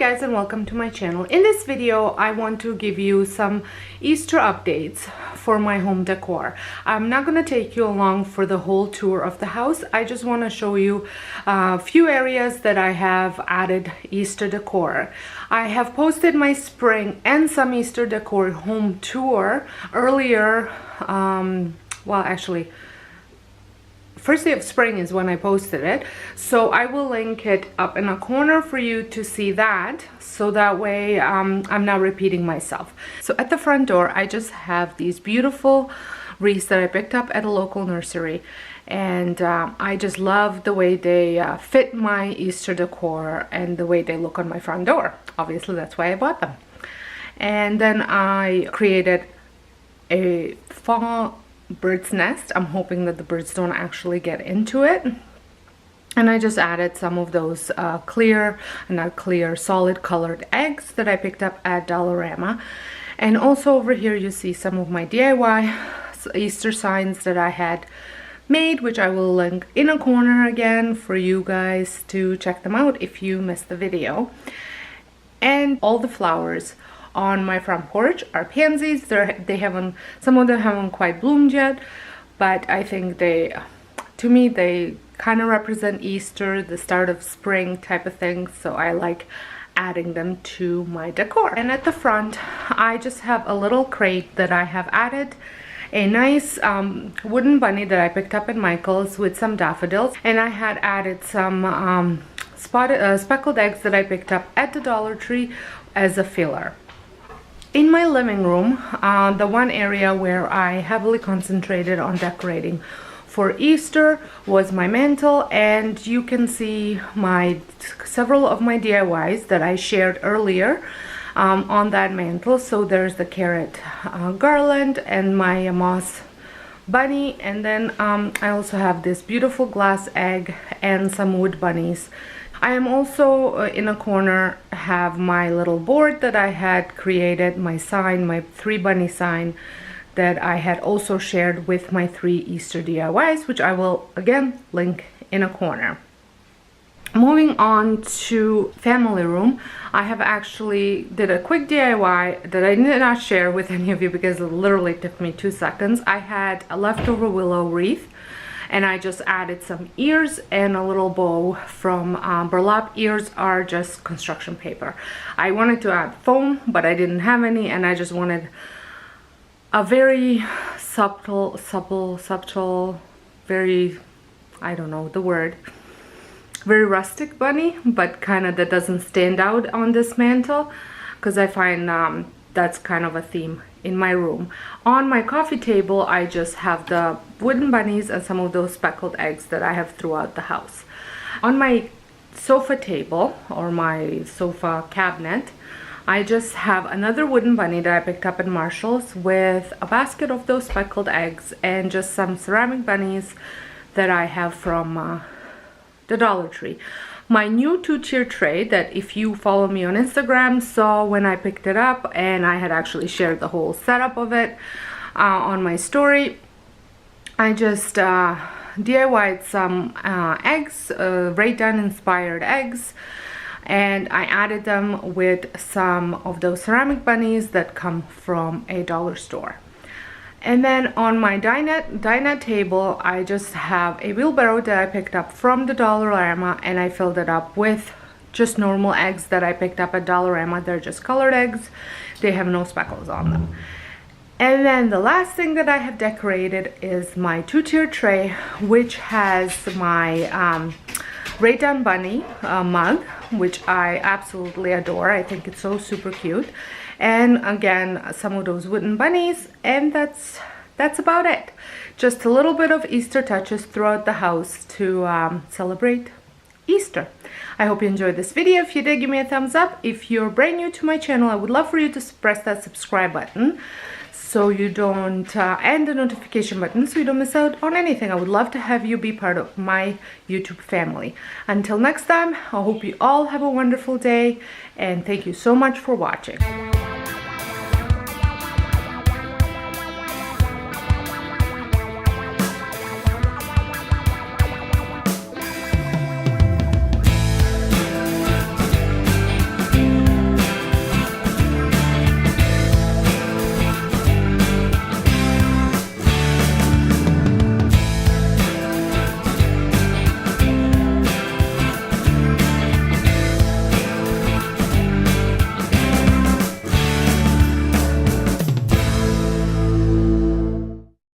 guys, and welcome to my channel. In this video I want to give you some Easter updates for my home decor. I'm not going to take you along for the whole tour of the house. I just want to show you a few areas that I have added Easter decor. I have posted my spring and some Easter decor home tour earlier. Well, actually, first day of spring is when I posted it, so I will link it up in a corner for you to see that, so that way I'm not repeating myself. So at the front door I just have these beautiful wreaths that I picked up at a local nursery, and I just love the way they fit my Easter decor and the way they look on my front door. Obviously that's why I bought them. And then I created a fall bird's nest. I'm hoping that the birds don't actually get into it, and I just added some of those solid colored eggs that I picked up at Dollarama. And also over here you see some of my DIY Easter signs that I had made, which I will link in a corner again for you guys to check them out if you missed the video. And all the flowers on my front porch are pansies. Some of them haven't quite bloomed yet, but I think to me they kind of represent Easter, the start of spring type of thing, so I like adding them to my decor. And at the front I just have a little crate that I have added a nice wooden bunny that I picked up at Michael's with some daffodils, and I had added some speckled eggs that I picked up at the Dollar Tree as a filler. In my living room, the one area where I heavily concentrated on decorating for Easter was my mantle, and you can see several of my DIYs that I shared earlier on that mantle. So there's the carrot garland and my moss bunny, and then I also have this beautiful glass egg and some wood bunnies. I am also in a corner have my little board that I had created, my sign, my 3 bunny sign that I had also shared with my 3 Easter DIYs, which I will again link in a corner. Moving on to family room, I have actually did a quick DIY that I did not share with any of you because it literally took me 2 seconds. I had a leftover willow wreath, and I just added some ears and a little bow from burlap. Ears are just construction paper. I wanted to add foam, but I didn't have any, and I just wanted a very subtle, very, I don't know the word, very rustic bunny, but kind of that doesn't stand out on this mantle, because I find that's kind of a theme in my room. On my coffee table I just have the wooden bunnies and some of those speckled eggs that I have throughout the house. On my sofa table, or my sofa cabinet, I just have another wooden bunny that I picked up at Marshall's with a basket of those speckled eggs and just some ceramic bunnies that I have from the Dollar Tree. My new 2-tier tray that, if you follow me on Instagram, saw when I picked it up, and I had actually shared the whole setup of it on my story. I just DIY'd some eggs, Ray Dunn inspired eggs, and I added them with some of those ceramic bunnies that come from a dollar store. And then on my dinette table, I just have a wheelbarrow that I picked up from the Dollarama, and I filled it up with just normal eggs that I picked up at Dollarama. They're just colored eggs. They have no speckles on them. And then the last thing that I have decorated is my 2-tier tray, which has my Ray Dunn bunny mug, which I absolutely adore. I think it's so super cute. And again, some of those wooden bunnies, and that's about it. Just a little bit of Easter touches throughout the house to celebrate Easter. I hope you enjoyed this video. If you did, give me a thumbs up. If you're brand new to my channel, I would love for you to press that subscribe button so you don't and the notification button so you don't miss out on anything. I would love to have you be part of my YouTube family. Until next time, I hope you all have a wonderful day, and thank you so much for watching.